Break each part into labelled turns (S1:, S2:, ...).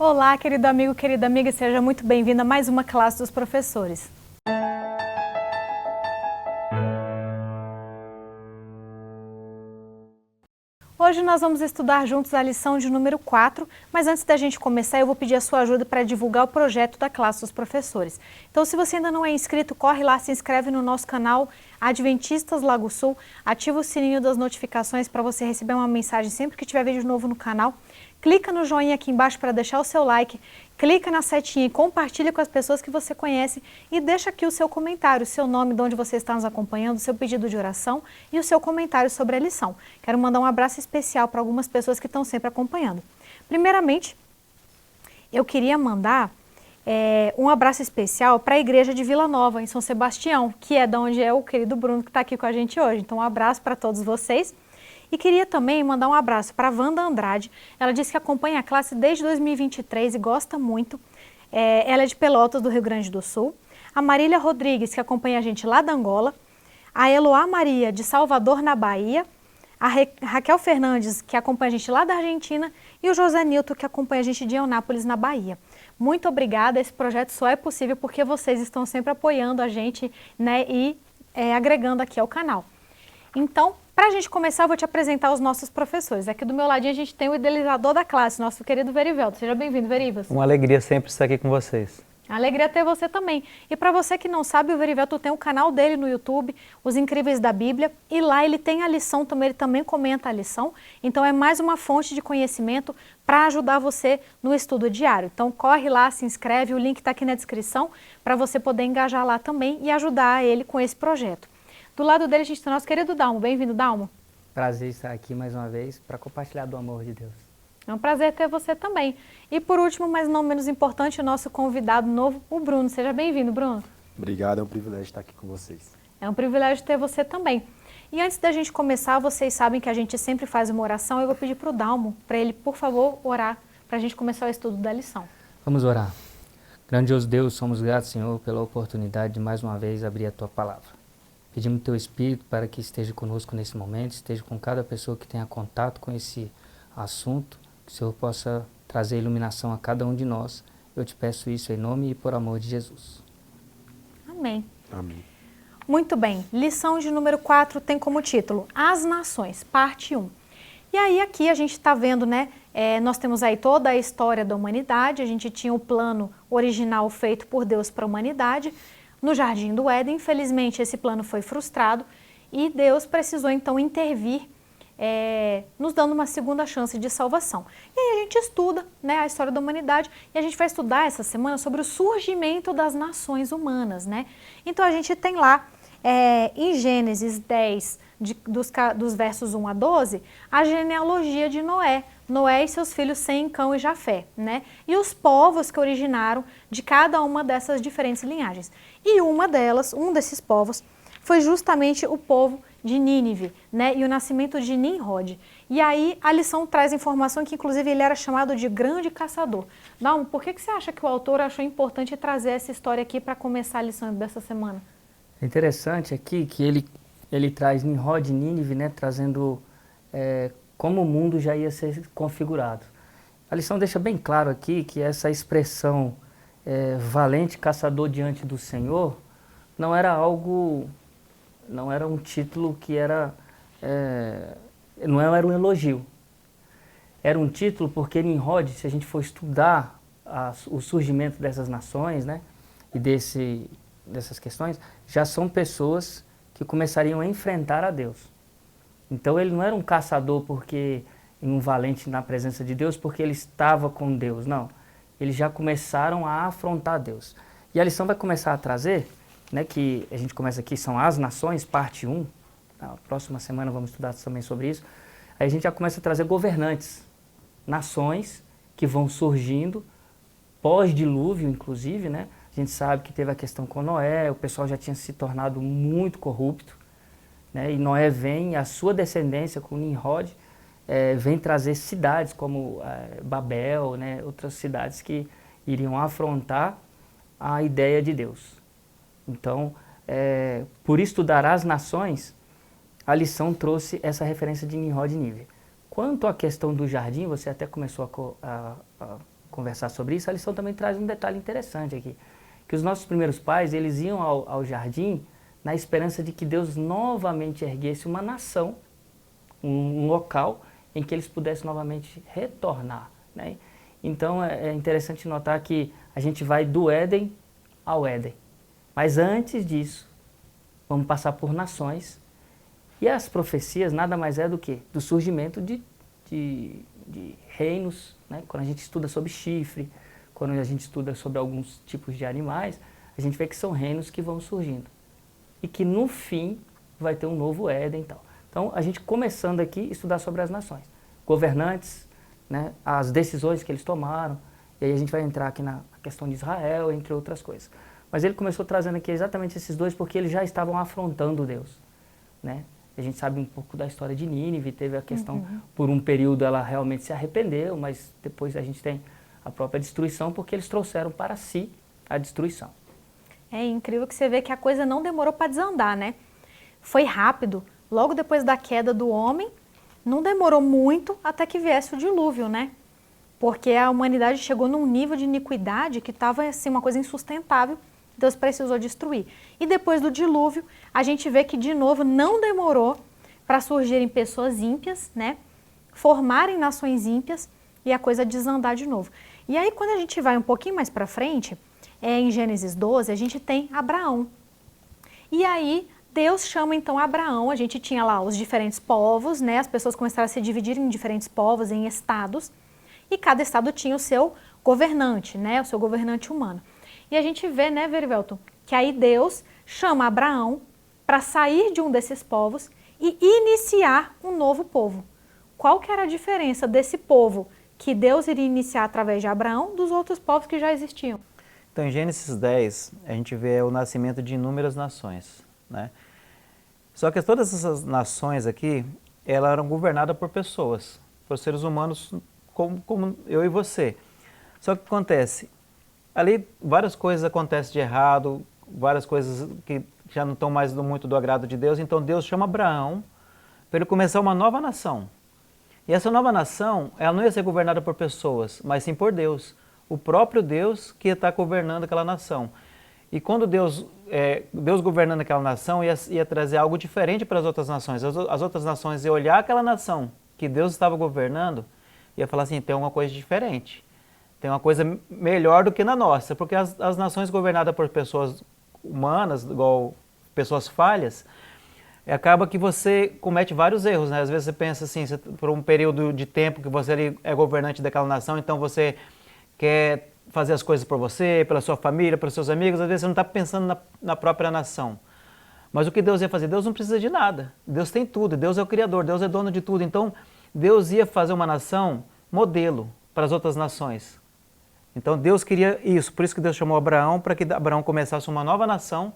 S1: Olá, querido amigo, querida amiga, seja muito bem-vindo a mais uma classe dos professores. Hoje nós vamos estudar juntos a lição de número 4, mas antes da gente começar eu vou pedir a sua ajuda para divulgar o projeto da classe dos professores. Então se você ainda não é inscrito, corre lá, se inscreve no nosso canal Adventistas Lago Sul, ativa o sininho das notificações para você receber uma mensagem sempre que tiver vídeo novo no canal. Clica no joinha aqui embaixo para deixar o seu like, clica na setinha e compartilha com as pessoas que você conhece e deixa aqui o seu comentário, o seu nome, de onde você está nos acompanhando, o seu pedido de oração e o seu comentário sobre a lição. Quero mandar um abraço especial para algumas pessoas que estão sempre acompanhando. Primeiramente, eu queria mandar um abraço especial para a igreja de Vila Nova, em São Sebastião, que é de onde é o querido Bruno que está aqui com a gente hoje. Então um abraço para todos vocês. E queria também mandar um abraço para a Wanda Andrade. Ela disse que acompanha a classe desde 2023 e gosta muito. Ela é de Pelotas, do Rio Grande do Sul. A Marília Rodrigues, que acompanha a gente lá da Angola. A Eloá Maria, de Salvador, na Bahia. A Raquel Fernandes, que acompanha a gente lá da Argentina. E o José Nilton, que acompanha a gente de Eunápolis, na Bahia. Muito obrigada. Esse projeto só é possível porque vocês estão sempre apoiando a gente, né, e agregando aqui ao canal. Então, para a gente começar, eu vou te apresentar os nossos professores. Aqui do meu ladinho a gente tem o idealizador da classe, nosso querido Verivelto. Seja bem-vindo, Verivas.
S2: Uma alegria sempre estar aqui com vocês.
S1: Alegria ter você também. E para você que não sabe, o Verivelto tem o canal dele no YouTube, Os Incríveis da Bíblia, e lá ele tem a lição também, ele também comenta a lição. Então é mais uma fonte de conhecimento para ajudar você no estudo diário. Então corre lá, se inscreve, o link está aqui na descrição para você poder engajar lá também e ajudar ele com esse projeto. Do lado dele a gente tem o nosso querido Dalmo. Bem-vindo, Dalmo.
S3: Prazer estar aqui mais uma vez para compartilhar do amor de Deus.
S1: É um prazer ter você também. E por último, mas não menos importante, o nosso convidado novo, o Bruno. Seja bem-vindo, Bruno.
S4: Obrigado, é um privilégio estar aqui com vocês.
S1: É um privilégio ter você também. E antes da gente começar, vocês sabem que a gente sempre faz uma oração. Eu vou pedir para o Dalmo, para ele, por favor, orar, para a gente começar o estudo da lição.
S3: Vamos orar. Grandioso Deus, somos gratos, Senhor, pela oportunidade de mais uma vez abrir a Tua Palavra. Pedimos Teu Espírito para que esteja conosco nesse momento, esteja com cada pessoa que tenha contato com esse assunto, que o Senhor possa trazer iluminação a cada um de nós. Eu te peço isso em nome e por amor de Jesus.
S1: Amém.
S4: Amém.
S1: Muito bem, lição de número 4 tem como título As Nações, parte 1. E aí aqui a gente está vendo, né, nós temos aí toda a história da humanidade, a gente tinha o plano original feito por Deus para a humanidade, no Jardim do Éden. Infelizmente esse plano foi frustrado e Deus precisou então intervir, nos dando uma segunda chance de salvação. E aí a gente estuda, né, a história da humanidade e a gente vai estudar essa semana sobre o surgimento das nações humanas, né? Então a gente tem lá em Gênesis 10, dos versos 1 a 12, a genealogia de Noé. Noé e seus filhos Sem, Cão e Jafé, né? E os povos que originaram de cada uma dessas diferentes linhagens. E um desses povos, foi justamente o povo de Nínive, né? E o nascimento de Nimrod. E aí a lição traz informação que inclusive ele era chamado de grande caçador. Dalmo, por que você acha que o autor achou importante trazer essa história aqui para começar a lição dessa semana?
S3: É interessante aqui que ele traz Nimrod e Nínive, né, trazendo como o mundo já ia ser configurado. A lição deixa bem claro aqui que essa expressão valente caçador diante do Senhor não era um título que não era um elogio. Era um título porque Nimrod, se a gente for estudar o surgimento dessas nações, né, e dessas questões, já são pessoas que começariam a enfrentar a Deus. Então ele não era um caçador um valente na presença de Deus porque ele estava com Deus, não. Eles já começaram a afrontar Deus. E a lição vai começar a trazer, né, que a gente começa aqui, são as nações, parte 1. Na próxima semana vamos estudar também sobre isso. Aí a gente já começa a trazer governantes, nações que vão surgindo, pós-dilúvio inclusive, né? A gente sabe que teve a questão com Noé, o pessoal já tinha se tornado muito corrupto, né? E Noé vem, a sua descendência com Nimrod, vem trazer cidades como Babel, né? Outras cidades que iriam afrontar a ideia de Deus. Então, por estudar as nações, a lição trouxe essa referência de Nimrod e Nínive. Quanto à questão do jardim, você até começou a conversar sobre isso, a lição também traz um detalhe interessante aqui. Que os nossos primeiros pais, eles iam ao jardim na esperança de que Deus novamente erguesse uma nação, um local em que eles pudessem novamente retornar, né? Então é interessante notar que a gente vai do Éden ao Éden. Mas antes disso, vamos passar por nações. E as profecias nada mais é do que do surgimento de reinos, né? Quando a gente estuda sobre chifre, quando a gente estuda sobre alguns tipos de animais, a gente vê que são reinos que vão surgindo. E que no fim vai ter um novo Éden e tal. Então a gente começando aqui a estudar sobre as nações. Governantes, né? As decisões que eles tomaram. E aí a gente vai entrar aqui na questão de Israel, entre outras coisas. Mas ele começou trazendo aqui exatamente esses dois porque eles já estavam afrontando Deus, né? A gente sabe um pouco da história de Nínive, teve a questão, por um período ela realmente se arrependeu, mas depois a gente tem a própria destruição porque eles trouxeram para si a destruição.
S1: É incrível que você vê que a coisa não demorou para desandar, né? Foi rápido, logo depois da queda do homem, não demorou muito até que viesse o dilúvio, né? Porque a humanidade chegou num nível de iniquidade que estava assim, uma coisa insustentável, Deus precisou destruir. E depois do dilúvio, a gente vê que de novo não demorou para surgirem pessoas ímpias, né? Formarem nações ímpias e a coisa desandar de novo. E aí quando a gente vai um pouquinho mais para frente, em Gênesis 12, a gente tem Abraão. E aí Deus chama então Abraão, a gente tinha lá os diferentes povos, né? As pessoas começaram a se dividir em diferentes povos, em estados, e cada estado tinha o seu governante, né? O seu governante humano. E a gente vê, né, Verivelton, que aí Deus chama Abraão para sair de um desses povos e iniciar um novo povo. Qual que era a diferença desse povo que Deus iria iniciar através de Abraão dos outros povos que já existiam?
S2: Então, em Gênesis 10, a gente vê o nascimento de inúmeras nações, né? Só que todas essas nações aqui, elas eram governadas por pessoas, por seres humanos como eu e você. Só que o que acontece? Ali várias coisas acontecem de errado, várias coisas que já não estão mais muito do agrado de Deus. Então Deus chama Abraão para ele começar uma nova nação. E essa nova nação, ela não ia ser governada por pessoas, mas sim por Deus. O próprio Deus que ia estar governando aquela nação. E quando Deus governando aquela nação ia trazer algo diferente para as outras nações. As outras nações iam olhar aquela nação que Deus estava governando e ia falar assim, tem uma coisa diferente. Tem uma coisa melhor do que na nossa, porque as nações governadas por pessoas humanas, igual pessoas falhas, acaba que você comete vários erros, né? Às vezes você pensa assim, por um período de tempo que você é governante daquela nação, então você quer fazer as coisas por você, pela sua família, pelos seus amigos, às vezes você não está pensando na própria nação. Mas o que Deus ia fazer? Deus não precisa de nada, Deus tem tudo, Deus é o Criador, Deus é dono de tudo, então Deus ia fazer uma nação modelo para as outras nações. Então Deus queria isso, por isso que Deus chamou Abraão, para que Abraão começasse uma nova nação,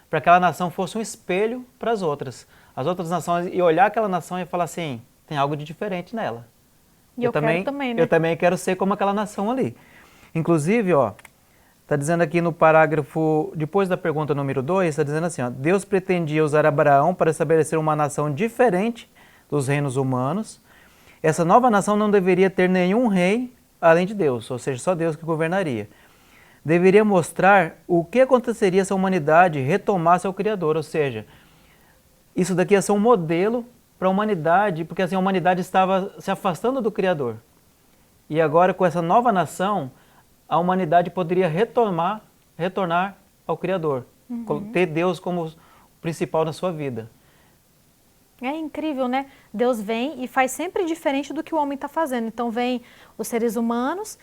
S2: para que aquela nação fosse um espelho para as outras. As outras nações iam olhar aquela nação e falar assim, tem algo de diferente nela.
S1: E eu quero também, né?
S2: Eu também quero ser como aquela nação ali. Inclusive, ó, está dizendo aqui no parágrafo, depois da pergunta número 2, está dizendo assim, ó, Deus pretendia usar Abraão para estabelecer uma nação diferente dos reinos humanos. Essa nova nação não deveria ter nenhum rei além de Deus, ou seja, só Deus que governaria. Deveria mostrar o que aconteceria se a humanidade retomasse ao Criador, ou seja, isso daqui ia ser um modelo para a humanidade, porque assim, a humanidade estava se afastando do Criador. E agora, com essa nova nação, a humanidade poderia retornar ao Criador, ter Deus como principal na sua vida.
S1: É incrível, né? Deus vem e faz sempre diferente do que o homem está fazendo. Então vem os seres humanos,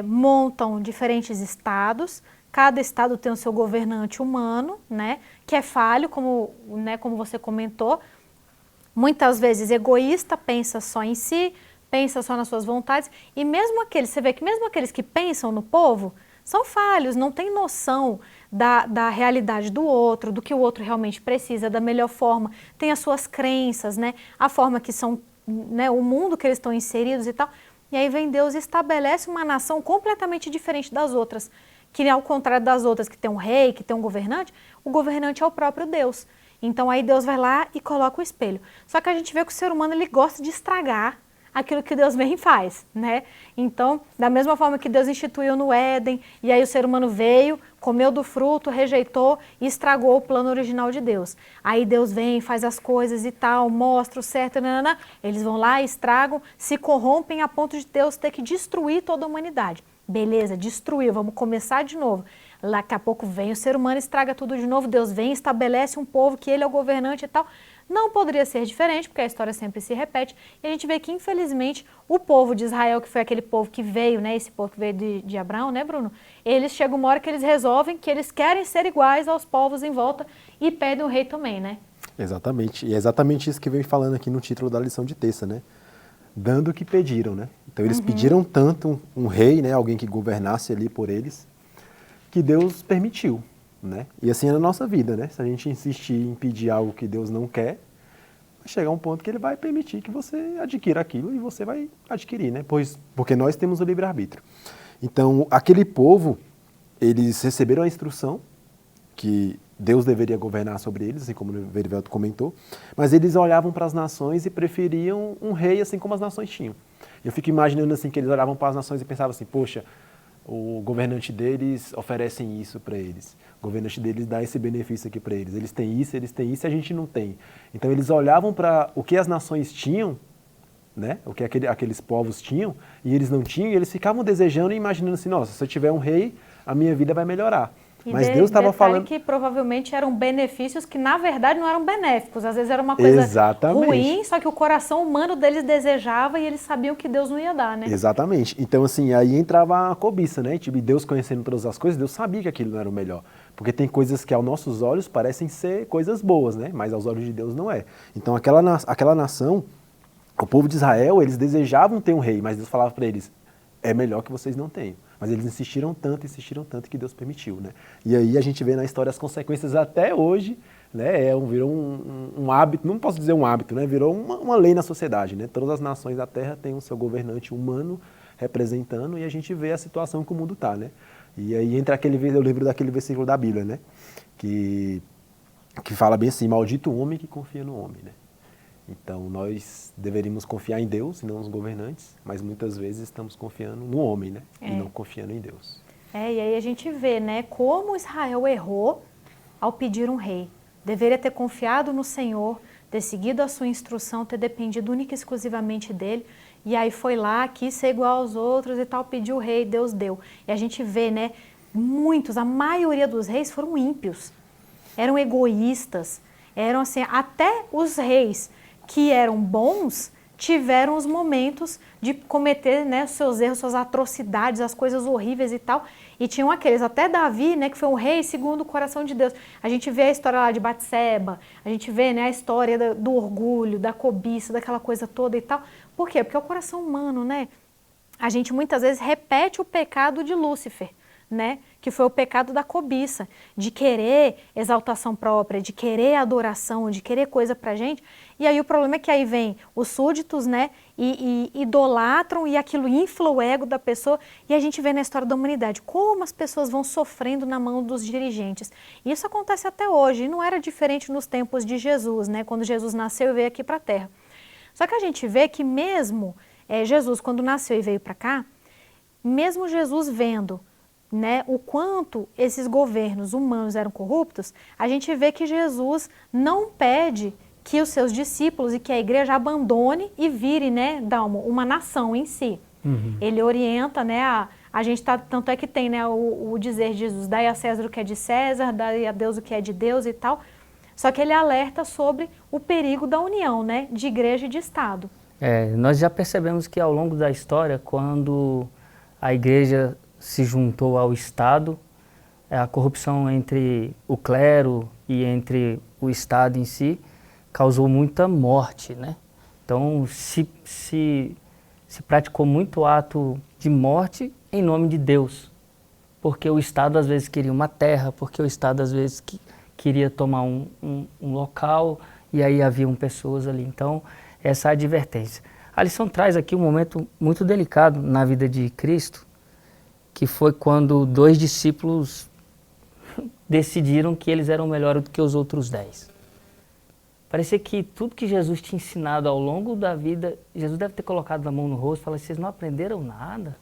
S1: montam diferentes estados, cada estado tem o seu governante humano, né? Que é falho, como você comentou, muitas vezes egoísta, pensa só em si, pensa só nas suas vontades, e mesmo aqueles, você vê que mesmo aqueles que pensam no povo, são falhos, não têm noção da realidade do outro, do que o outro realmente precisa, da melhor forma, tem as suas crenças, né? A forma que são, né, o mundo que eles estão inseridos e tal. E aí vem Deus e estabelece uma nação completamente diferente das outras, que ao contrário das outras, que tem um rei, que tem um governante, o governante é o próprio Deus. Então aí Deus vai lá e coloca o espelho. Só que a gente vê que o ser humano ele gosta de estragar aquilo que Deus vem e faz, né? Então, da mesma forma que Deus instituiu no Éden, e aí o ser humano veio, comeu do fruto, rejeitou e estragou o plano original de Deus. Aí Deus vem, faz as coisas e tal, mostra o certo, nanana, eles vão lá, estragam, se corrompem a ponto de Deus ter que destruir toda a humanidade. Beleza, destruiu, vamos começar de novo. Daqui a pouco vem o ser humano, estraga tudo de novo, Deus vem, estabelece um povo que ele é o governante e tal. Não poderia ser diferente, porque a história sempre se repete, e a gente vê que, infelizmente, o povo de Israel, que foi aquele povo que veio, né, esse povo que veio de Abraão, né, Bruno? Eles chegam uma hora que eles resolvem que eles querem ser iguais aos povos em volta e pedem o rei também, né?
S4: Exatamente, e é exatamente isso que vem falando aqui no título da lição de terça, né? Dando o que pediram, né? Então eles pediram tanto um rei, né, alguém que governasse ali por eles, que Deus permitiu, né? E assim é na nossa vida, né? Se a gente insistir em pedir algo que Deus não quer, vai chegar um ponto que Ele vai permitir que você adquira aquilo e você vai adquirir, né? Porque nós temos o livre-arbítrio. Então, aquele povo, eles receberam a instrução que Deus deveria governar sobre eles, assim como o Verivelto comentou, mas eles olhavam para as nações e preferiam um rei assim como as nações tinham. Eu fico imaginando assim que eles olhavam para as nações e pensavam assim, poxa, o governante deles oferece isso para eles, o governante deles dá esse benefício aqui para eles têm isso e a gente não tem. Então eles olhavam para o que as nações tinham, né? O que aqueles povos tinham, e eles não tinham, e eles ficavam desejando e imaginando assim, nossa, se eu tiver um rei, a minha vida vai melhorar.
S1: E
S4: mas Deus estava falando
S1: que provavelmente eram benefícios que na verdade não eram benéficos, às vezes era uma coisa
S4: Exatamente.
S1: ruim, só que o coração humano deles desejava e eles sabiam que Deus não ia dar, né?
S4: Exatamente. Então assim, aí entrava a cobiça, né? Tipo, Deus conhecendo todas as coisas, Deus sabia que aquilo não era o melhor. Porque tem coisas que aos nossos olhos parecem ser coisas boas, né? Mas aos olhos de Deus não é. Então aquela nação, o povo de Israel, eles desejavam ter um rei, mas Deus falava para eles, é melhor que vocês não tenham. Mas eles insistiram tanto que Deus permitiu, né? E aí a gente vê na história as consequências até hoje, né? Virou um hábito, não posso dizer um hábito, né? Virou uma lei na sociedade, né? Todas as nações da Terra têm o seu governante humano representando e a gente vê a situação que o mundo está, né? E aí entra eu lembro daquele versículo da Bíblia, né? Que fala bem assim, maldito o homem que confia no homem, né? Então, nós deveríamos confiar em Deus e não nos governantes, mas muitas vezes estamos confiando no homem, né? E não confiando em Deus.
S1: E aí a gente vê, né, como Israel errou ao pedir um rei. Deveria ter confiado no Senhor, ter seguido a sua instrução, ter dependido única e exclusivamente dele, e aí foi lá, quis ser igual aos outros e tal, pediu o rei, Deus deu. E a gente vê, né, a maioria dos reis foram ímpios, eram egoístas, eram assim, até os reis que eram bons, tiveram os momentos de cometer, né, os seus erros, suas atrocidades, as coisas horríveis e tal. E tinham aqueles, até Davi, né, que foi um rei segundo o coração de Deus. A gente vê a história lá de Batseba, a gente vê, né, a história do orgulho, da cobiça, daquela coisa toda e tal. Por quê? Porque é o coração humano, né? A gente muitas vezes repete o pecado de Lúcifer, né? Que foi o pecado da cobiça, de querer exaltação própria, de querer adoração, de querer coisa pra gente. E aí o problema é que aí vem os súditos, né, e idolatram e aquilo infla o ego da pessoa. E a gente vê na história da humanidade como as pessoas vão sofrendo na mão dos dirigentes. Isso acontece até hoje, e não era diferente nos tempos de Jesus, né, quando Jesus nasceu e veio aqui pra Terra. Só que a gente vê que mesmo Jesus, quando nasceu e veio pra cá, mesmo Jesus vendo, né, o quanto esses governos humanos eram corruptos, a gente vê que Jesus não pede que os seus discípulos e que a igreja abandone e vire, né, Dalmo, uma nação em si. Ele orienta, né, a gente tanto é que tem, né, o dizer de Jesus, dai a César o que é de César, dai a Deus o que é de Deus e tal. Só que ele alerta sobre o perigo da união, né, de igreja e de Estado.
S3: Nós já percebemos que ao longo da história, quando a igreja se juntou ao Estado, a corrupção entre o clero e entre o Estado em si causou muita morte, né? Então se praticou muito ato de morte em nome de Deus, porque o Estado às vezes queria uma terra, porque o Estado às vezes queria tomar um local e aí haviam pessoas ali. Então essa é a advertência. A lição traz aqui um momento muito delicado na vida de Cristo, que foi quando 2 discípulos decidiram que eles eram melhores do que os outros 10. Parecia que tudo que Jesus tinha ensinado ao longo da vida, Jesus deve ter colocado a mão no rosto e falado, vocês não aprenderam nada?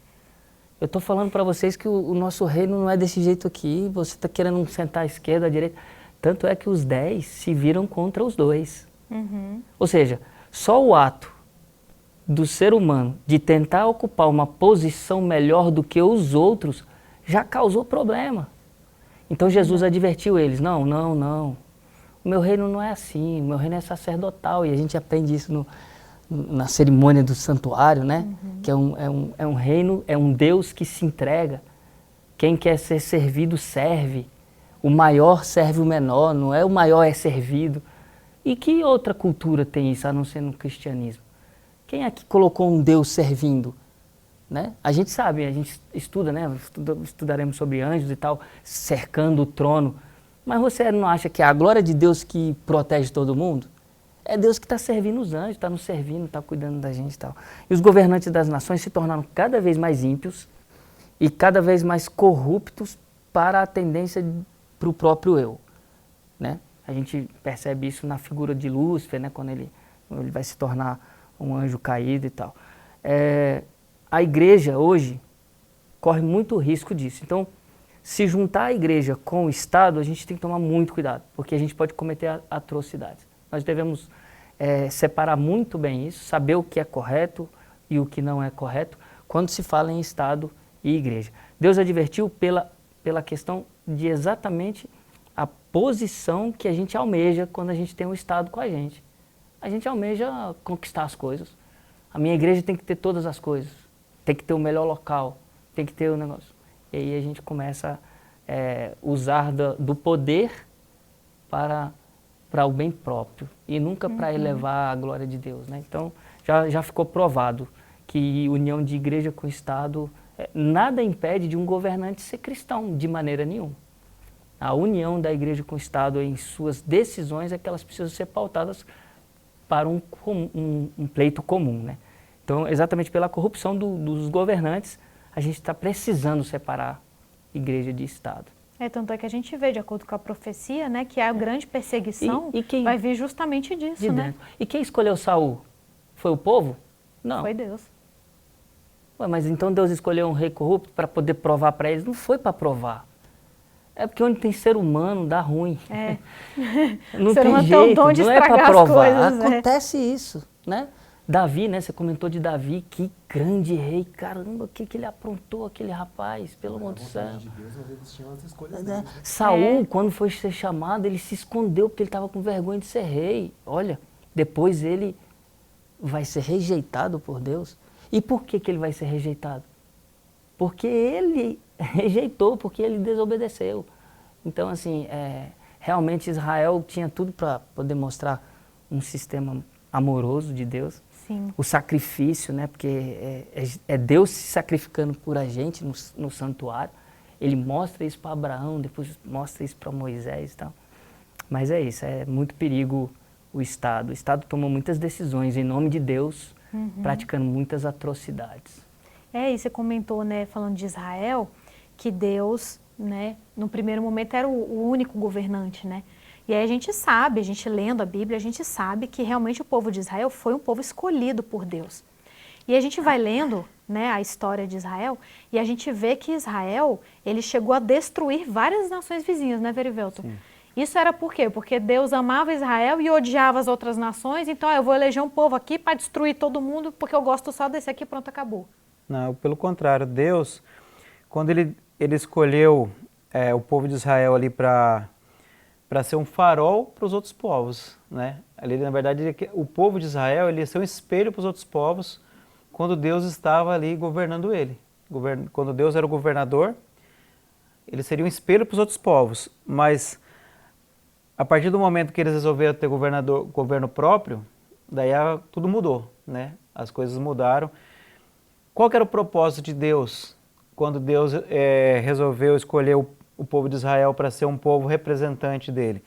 S3: Eu estou falando para vocês que o nosso reino não é desse jeito aqui, você está querendo sentar à esquerda, à direita. Tanto é que os 10 se viram contra os 2. Ou seja, só o ato do ser humano de tentar ocupar uma posição melhor do que os outros já causou problema. Então Jesus advertiu eles, não. O meu reino não é assim, o meu reino é sacerdotal. E a gente aprende isso na cerimônia do santuário, né? Que é um reino, é um Deus que se entrega. Quem quer ser servido, serve. O maior serve o menor, não é o maior é servido. E que outra cultura tem isso, a não ser no cristianismo? Quem é que colocou um Deus servindo? Né? A gente sabe, a gente estuda, né? Estudaremos sobre anjos e tal, cercando o trono. Mas você não acha que é a glória de Deus que protege todo mundo? É Deus que está servindo os anjos, está nos servindo, está cuidando da gente e tal. E os governantes das nações se tornaram cada vez mais ímpios e cada vez mais corruptos para a tendência para o próprio eu. Né? A gente percebe isso na figura de Lúcifer, né? Quando ele vai se tornar um anjo caído e tal. A igreja hoje corre muito risco disso. Então, se juntar a igreja com o Estado, a gente tem que tomar muito cuidado, porque a gente pode cometer atrocidades. Nós devemos separar muito bem isso, saber o que é correto e o que não é correto, quando se fala em Estado e igreja. Deus advertiu pela questão de exatamente a posição que a gente almeja quando a gente tem um Estado com a gente. A gente almeja conquistar as coisas. A minha igreja tem que ter todas as coisas, tem que ter o melhor local, tem que ter o negócio. E aí a gente começa a usar do poder para o bem próprio e nunca para elevar a glória de Deus. Né? Então já ficou provado que união de igreja com Estado, nada impede de um governante ser cristão, de maneira nenhuma. A união da igreja com o Estado em suas decisões é que elas precisam ser pautadas para um pleito comum. Né? Então, exatamente pela corrupção dos governantes, a gente está precisando separar igreja de Estado.
S1: Tanto é que a gente vê, de acordo com a profecia, né, que a grande perseguição vai vir justamente disso, né?
S3: E quem escolheu Saul? Foi o povo? Não.
S1: Foi Deus.
S3: Ué, mas então Deus escolheu um rei corrupto para poder provar para eles? Não foi para provar. É porque onde tem ser humano dá ruim. Não tem jeito, não é para provar. Acontece isso, né? Davi, né? Você comentou de Davi, que grande rei, caramba, o que ele aprontou, aquele rapaz, pelo amor do céu. Saul, quando foi ser chamado, ele se escondeu porque ele estava com vergonha de ser rei. Olha, depois ele vai ser rejeitado por Deus. E por que ele vai ser rejeitado? Porque ele rejeitou, porque ele desobedeceu. Então, assim, realmente Israel tinha tudo para poder mostrar um sistema amoroso de Deus.
S1: Sim.
S3: O sacrifício, né? Porque é Deus se sacrificando por a gente no santuário. Ele mostra isso para Abraão, depois mostra isso para Moisés e tal. Mas é isso, é muito perigo o Estado. O Estado tomou muitas decisões em nome de Deus, praticando muitas atrocidades.
S1: E você comentou, né, falando de Israel, que Deus, né, no primeiro momento era o único governante, né? E aí a gente sabe, a gente lendo a Bíblia, a gente sabe que realmente o povo de Israel foi um povo escolhido por Deus. E a gente vai lendo, né, a história de Israel e a gente vê que Israel, ele chegou a destruir várias nações vizinhas, né, Verivelton? Sim. Isso era por quê? Porque Deus amava Israel e odiava as outras nações, então eu vou eleger um povo aqui para destruir todo mundo porque eu gosto só desse aqui, pronto, acabou. Não,
S2: pelo contrário, Deus, quando ele escolheu o povo de Israel ali para ser um farol para os outros povos, né? Ali, na verdade, o povo de Israel ele ia ser um espelho para os outros povos quando Deus estava ali governando ele. Quando Deus era o governador, ele seria um espelho para os outros povos. Mas, a partir do momento que eles resolveram ter governo próprio, daí tudo mudou, né? As coisas mudaram. Qual que era o propósito de Deus quando Deus resolveu escolher o povo de Israel para ser um povo representante dele?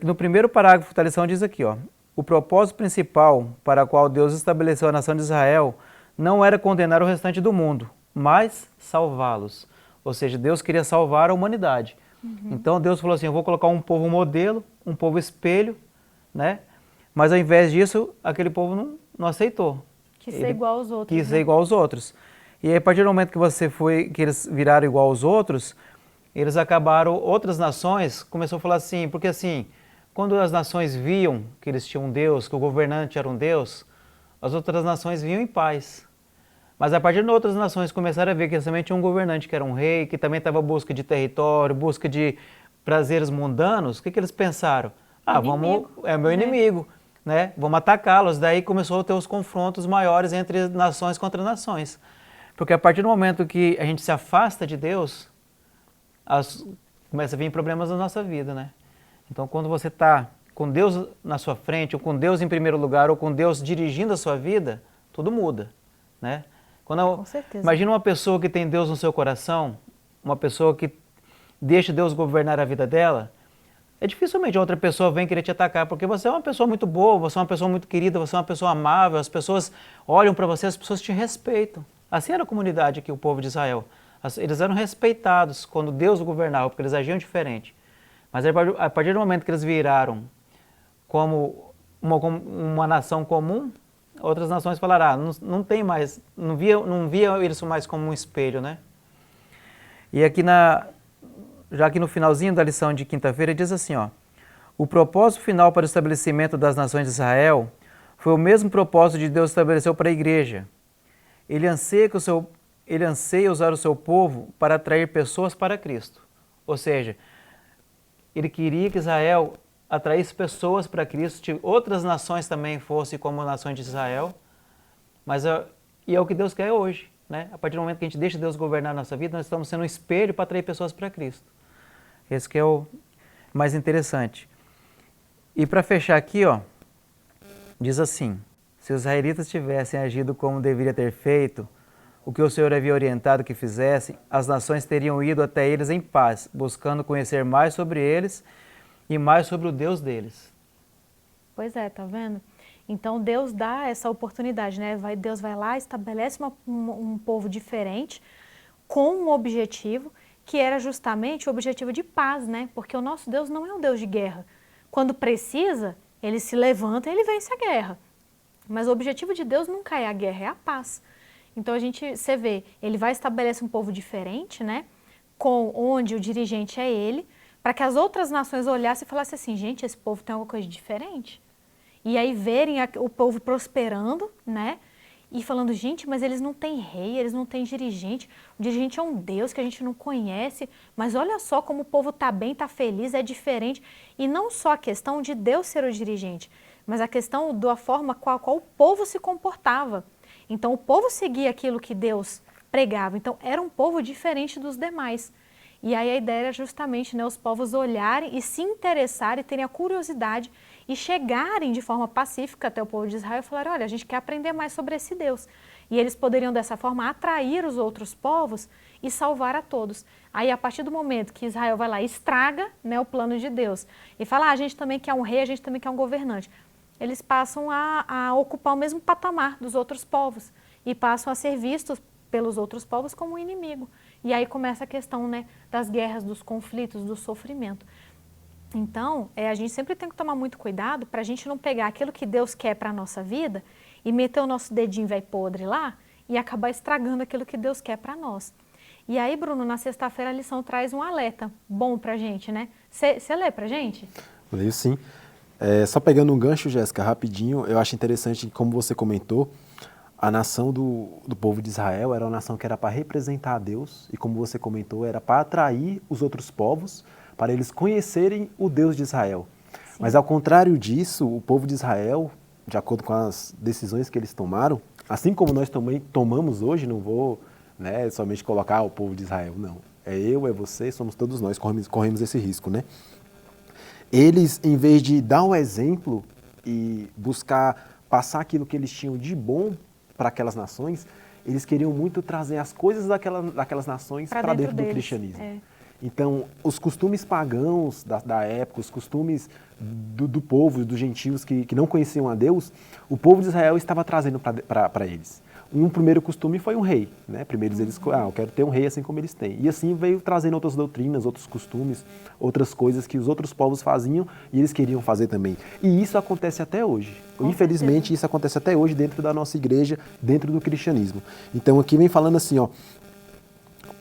S2: No primeiro parágrafo da lição diz aqui, ó, o propósito principal para o qual Deus estabeleceu a nação de Israel não era condenar o restante do mundo, mas salvá-los. Ou seja, Deus queria salvar a humanidade. Então Deus falou assim, eu vou colocar um povo modelo, um povo espelho, né? Mas ao invés disso, aquele povo não aceitou.
S1: Quis ser igual aos outros.
S2: Quis ser igual aos outros. E aí, a partir do momento que eles viraram igual aos outros, eles acabaram, outras nações começaram a falar assim, porque assim, quando as nações viam que eles tinham um Deus, que o governante era um Deus, as outras nações vinham em paz. Mas a partir de outras nações começaram a ver que eles também tinham um governante que era um rei, que também estava em busca de território, busca de prazeres mundanos, o que eles pensaram? É o meu inimigo, né? Vamos atacá-los. Daí começou a ter os confrontos maiores entre nações contra nações. Porque a partir do momento que a gente se afasta de Deus, começa a vir problemas na nossa vida, né? Então, quando você está com Deus na sua frente, ou com Deus em primeiro lugar, ou com Deus dirigindo a sua vida, tudo muda, né?
S1: Com certeza.
S2: Imagina uma pessoa que tem Deus no seu coração, uma pessoa que deixa Deus governar a vida dela, dificilmente outra pessoa vem querer te atacar, porque você é uma pessoa muito boa, você é uma pessoa muito querida, você é uma pessoa amável, as pessoas olham para você, as pessoas te respeitam. Assim era a comunidade aqui, o povo de Israel. Eles eram respeitados quando Deus governava, porque eles agiam diferente. Mas a partir do momento que eles viraram como uma nação comum, outras nações falaram, não tem mais, não via isso mais como um espelho, né? E aqui já aqui no finalzinho da lição de quinta-feira diz assim, ó, o propósito final para o estabelecimento das nações de Israel foi o mesmo propósito de Deus estabeleceu para a igreja. Ele anseia usar o seu povo para atrair pessoas para Cristo. Ou seja, ele queria que Israel atraísse pessoas para Cristo, que outras nações também fossem como a nação de Israel, e é o que Deus quer hoje, né? A partir do momento que a gente deixa Deus governar a nossa vida, nós estamos sendo um espelho para atrair pessoas para Cristo. Esse que é o mais interessante. E para fechar aqui, ó, diz assim, se os israelitas tivessem agido como deveria ter feito, o que o Senhor havia orientado que fizessem, as nações teriam ido até eles em paz, buscando conhecer mais sobre eles e mais sobre o Deus deles.
S1: Pois é, tá vendo? Então Deus dá essa oportunidade, né? Deus vai lá, estabelece um povo diferente, com um objetivo, que era justamente o objetivo de paz, né? Porque o nosso Deus não é um Deus de guerra. Quando precisa, ele se levanta e ele vence a guerra. Mas o objetivo de Deus nunca é a guerra, é a paz. Então você vê, ele vai estabelecer um povo diferente, né? Onde o dirigente é ele, para que as outras nações olhassem e falassem assim, gente, esse povo tem alguma coisa diferente. E aí verem o povo prosperando, né? E falando, gente, mas eles não têm rei, eles não têm dirigente. O dirigente é um Deus que a gente não conhece. Mas olha só como o povo está bem, está feliz, é diferente. E não só a questão de Deus ser o dirigente, mas a questão da forma qual o povo se comportava. Então o povo seguia aquilo que Deus pregava. Então era um povo diferente dos demais. E aí a ideia era justamente, né, os povos olharem e se interessarem, terem a curiosidade e chegarem de forma pacífica até o povo de Israel e falarem, olha, a gente quer aprender mais sobre esse Deus. E eles poderiam dessa forma atrair os outros povos e salvar a todos. Aí a partir do momento que Israel vai lá e estraga, né, o plano de Deus e fala, a gente também quer um rei, a gente também quer um governante. Eles passam a ocupar o mesmo patamar dos outros povos e passam a ser vistos pelos outros povos como um inimigo. E aí começa a questão, né, das guerras, dos conflitos, do sofrimento. Então, a gente sempre tem que tomar muito cuidado para a gente não pegar aquilo que Deus quer para a nossa vida e meter o nosso dedinho velho podre lá e acabar estragando aquilo que Deus quer para nós. E aí, Bruno, na sexta-feira a lição traz um alerta bom para a gente, né? Você lê para a gente?
S4: Leio sim. Só pegando um gancho, Jéssica, rapidinho, eu acho interessante, como você comentou, a nação do povo de Israel era uma nação que era para representar a Deus e, como você comentou, era para atrair os outros povos, para eles conhecerem o Deus de Israel. Sim. Mas, ao contrário disso, o povo de Israel, de acordo com as decisões que eles tomaram, assim como nós também tomamos hoje, não vou, né, somente colocar o povo de Israel, não. É eu, é você, somos todos nós, corremos esse risco, né? Eles, em vez de dar um exemplo e buscar passar aquilo que eles tinham de bom para aquelas nações, eles queriam muito trazer as coisas daquelas nações para dentro do cristianismo. Então, os costumes pagãos da época, os costumes do povo, dos gentios que não conheciam a Deus, o povo de Israel estava trazendo para eles. Um primeiro costume foi um rei, né? Primeiro eles, eu quero ter um rei assim como eles têm. E assim veio trazendo outras doutrinas, outros costumes, outras coisas que os outros povos faziam e eles queriam fazer também. E isso acontece até hoje. Infelizmente, isso acontece até hoje dentro da nossa igreja, dentro do cristianismo. Então aqui vem falando assim, ó,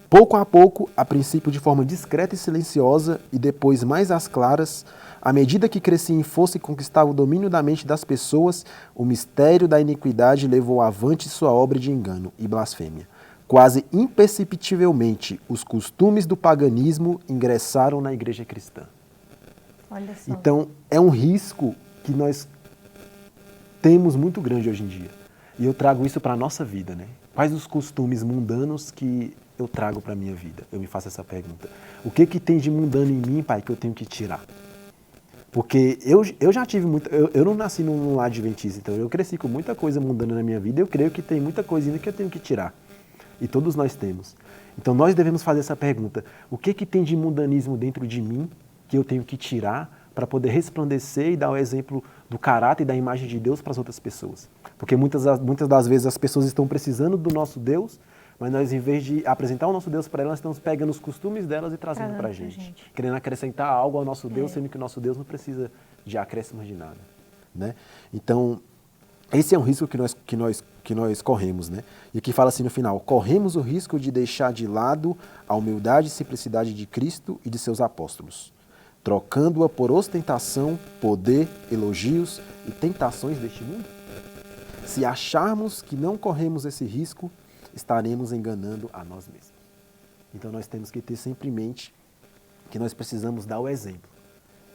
S4: pouco a pouco, a princípio de forma discreta e silenciosa, e depois mais às claras, à medida que crescia em força e conquistava o domínio da mente das pessoas, o mistério da iniquidade levou avante sua obra de engano e blasfêmia. Quase imperceptivelmente, os costumes do paganismo ingressaram na igreja cristã.
S1: Olha só.
S4: Então, é um risco que nós temos muito grande hoje em dia. E eu trago isso para a nossa vida, né? Quais os costumes mundanos que eu trago para a minha vida? Eu me faço essa pergunta. O que tem de mundano em mim, Pai, que eu tenho que tirar? Porque eu já tive muito... Eu não nasci num lar adventista, então eu cresci com muita coisa mundana na minha vida. Eu creio que tem muita coisa ainda que eu tenho que tirar. E todos nós temos. Então nós devemos fazer essa pergunta. O que tem de mundanismo dentro de mim que eu tenho que tirar para poder resplandecer e dar o exemplo do caráter e da imagem de Deus para as outras pessoas? Porque muitas das vezes as pessoas estão precisando do nosso Deus, mas nós, em vez de apresentar o nosso Deus para elas, nós estamos pegando os costumes delas e trazendo para a gente. Querendo acrescentar algo ao nosso Deus, sendo que o nosso Deus não precisa de acréscimos de nada. Né? Então, esse é um risco que nós corremos. Né? E aqui fala assim no final, corremos o risco de deixar de lado a humildade e simplicidade de Cristo e de seus apóstolos, trocando-a por ostentação, poder, elogios e tentações deste mundo. Se acharmos que não corremos esse risco, estaremos enganando a nós mesmos. Então nós temos que ter sempre em mente que nós precisamos dar o exemplo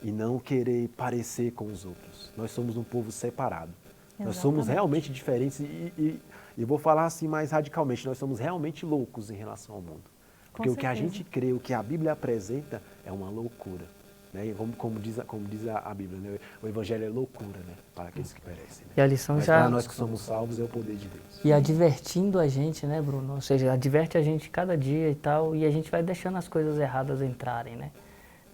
S4: e não querer parecer com os outros. Nós somos um povo separado. Exatamente. Nós somos realmente diferentes e vou falar assim mais radicalmente, nós somos realmente loucos em relação ao mundo. Porque o que a gente crê, o que a Bíblia apresenta é uma loucura. Né? Como diz a Bíblia, né? O Evangelho é loucura, né? Para aqueles que perecem. Né?
S3: E a lição
S4: mas
S3: já...
S4: para nós que somos salvos é o poder de Deus.
S3: E advertindo a gente, né, Bruno? Ou seja, adverte a gente cada dia e tal, e a gente vai deixando as coisas erradas entrarem, né?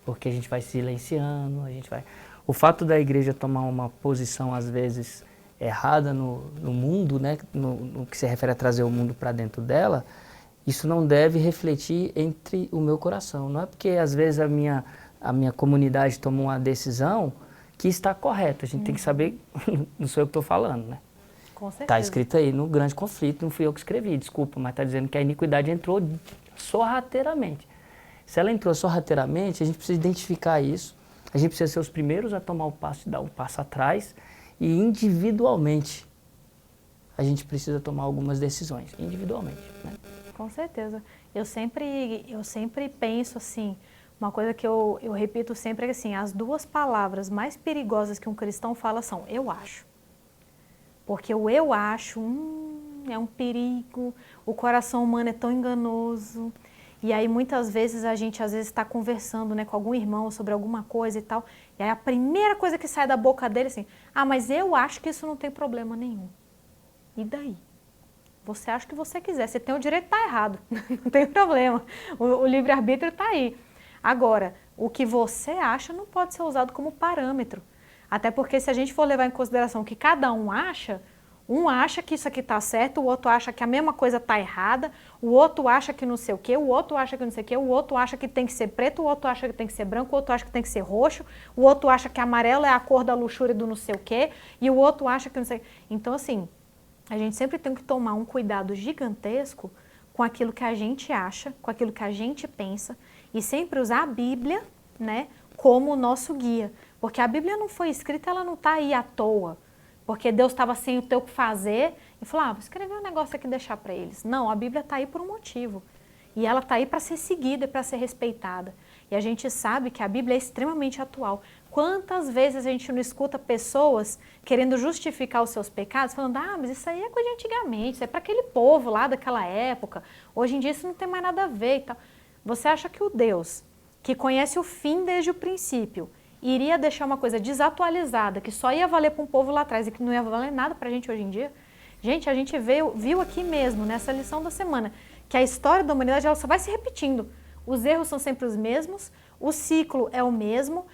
S3: Porque a gente vai silenciando, a gente vai... O fato da igreja tomar uma posição, às vezes, errada no mundo, né? No que se refere a trazer o mundo para dentro dela, isso não deve refletir entre o meu coração. Não é porque, às vezes, a minha comunidade tomou uma decisão que está correta. A gente tem que saber, não sou eu que estou falando, né?
S1: Com certeza.
S3: Está escrito aí no grande conflito, não fui eu que escrevi, desculpa, mas está dizendo que a iniquidade entrou sorrateiramente. Se ela entrou sorrateiramente, a gente precisa identificar isso, a gente precisa ser os primeiros a tomar o passo e dar um passo atrás, e individualmente a gente precisa tomar algumas decisões, individualmente, né?
S1: Com certeza. Eu sempre penso assim, uma coisa que eu repito sempre é que assim, as duas palavras mais perigosas que um cristão fala são eu acho. Porque o eu acho é um perigo, o coração humano é tão enganoso. E aí muitas vezes a gente está conversando, né, com algum irmão sobre alguma coisa e tal, e aí a primeira coisa que sai da boca dele é assim, mas eu acho que isso não tem problema nenhum. E daí? Você acha o que você quiser, você tem o direito de estar errado, não tem problema, o livre-arbítrio está aí. Agora, o que você acha não pode ser usado como parâmetro. Até porque se a gente for levar em consideração o que cada um acha que isso aqui está certo, o outro acha que a mesma coisa está errada, o outro acha que não sei o quê, o outro acha que não sei o quê, o outro acha que tem que ser preto, o outro acha que tem que ser branco, o outro acha que tem que ser roxo, o outro acha que amarelo é a cor da luxúria do não sei o quê, e o outro acha que não sei... Então, assim, a gente sempre tem que tomar um cuidado gigantesco com aquilo que a gente acha, com aquilo que a gente pensa, e sempre usar a Bíblia, né, como o nosso guia. Porque a Bíblia não foi escrita, ela não está aí à toa. Porque Deus estava sem o teu que fazer e falou, vou escrever um negócio aqui e deixar para eles. Não, a Bíblia está aí por um motivo. E ela está aí para ser seguida e para ser respeitada. E a gente sabe que a Bíblia é extremamente atual. Quantas vezes a gente não escuta pessoas querendo justificar os seus pecados, falando, mas isso aí é coisa de antigamente, isso é para aquele povo lá daquela época, hoje em dia isso não tem mais nada a ver e tal. Você acha que o Deus, que conhece o fim desde o princípio, iria deixar uma coisa desatualizada, que só ia valer para um povo lá atrás e que não ia valer nada para a gente hoje em dia? Gente, a gente viu aqui mesmo, nessa lição da semana, que a história da humanidade ela só vai se repetindo. Os erros são sempre os mesmos, o ciclo é o mesmo,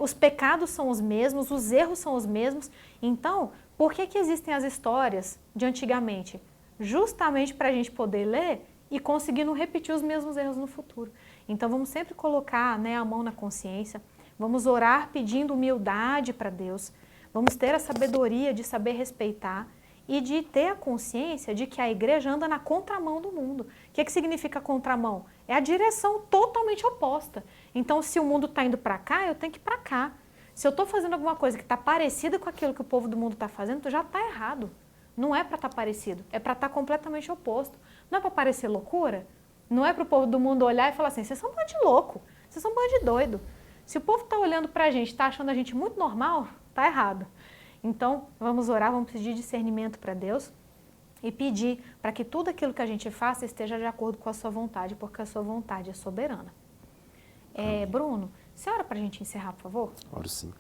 S1: os pecados são os mesmos, os erros são os mesmos. Então, por que existem as histórias de antigamente? justamente para a gente poder ler e conseguir não repetir os mesmos erros no futuro. Então vamos sempre colocar, né, a mão na consciência, vamos orar pedindo humildade para Deus, vamos ter a sabedoria de saber respeitar e de ter a consciência de que a igreja anda na contramão do mundo. O que significa contramão? É a direção totalmente oposta. Então, se o mundo está indo para cá, eu tenho que ir para cá. Se eu estou fazendo alguma coisa que está parecida com aquilo que o povo do mundo está fazendo, já está errado. Não é para estar parecido, é para estar completamente oposto. Não é para parecer loucura? Não é para o povo do mundo olhar e falar assim, vocês são um bando de louco, vocês são um bando de doido. Se o povo está olhando para a gente, está achando a gente muito normal, está errado. Então, vamos orar, vamos pedir discernimento para Deus e pedir para que tudo aquilo que a gente faça esteja de acordo com a sua vontade, porque a sua vontade é soberana. Bruno, você ora para a gente encerrar, por favor?
S4: Oro sim.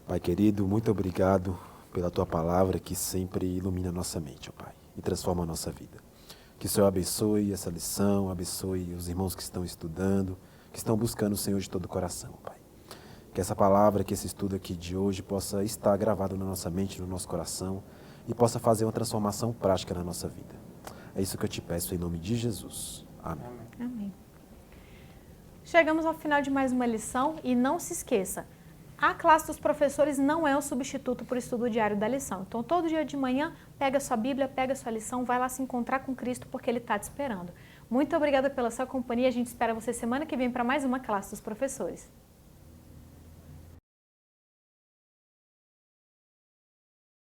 S4: Pai querido, muito obrigado pela Tua palavra que sempre ilumina a nossa mente, ó Pai, e transforma a nossa vida. Que o Senhor abençoe essa lição, abençoe os irmãos que estão estudando, que estão buscando o Senhor de todo o coração, Pai. Que essa palavra, que esse estudo aqui de hoje possa estar gravado na nossa mente, no nosso coração e possa fazer uma transformação prática na nossa vida. É isso que eu te peço em nome de Jesus. Amém.
S1: Amém. Chegamos ao final de mais uma lição e não se esqueça, a classe dos professores não é um substituto para o estudo diário da lição. Então, todo dia de manhã, pega a sua Bíblia, pega a sua lição, vai lá se encontrar com Cristo porque Ele está te esperando. Muito obrigada pela sua companhia, a gente espera você semana que vem para mais uma classe dos professores.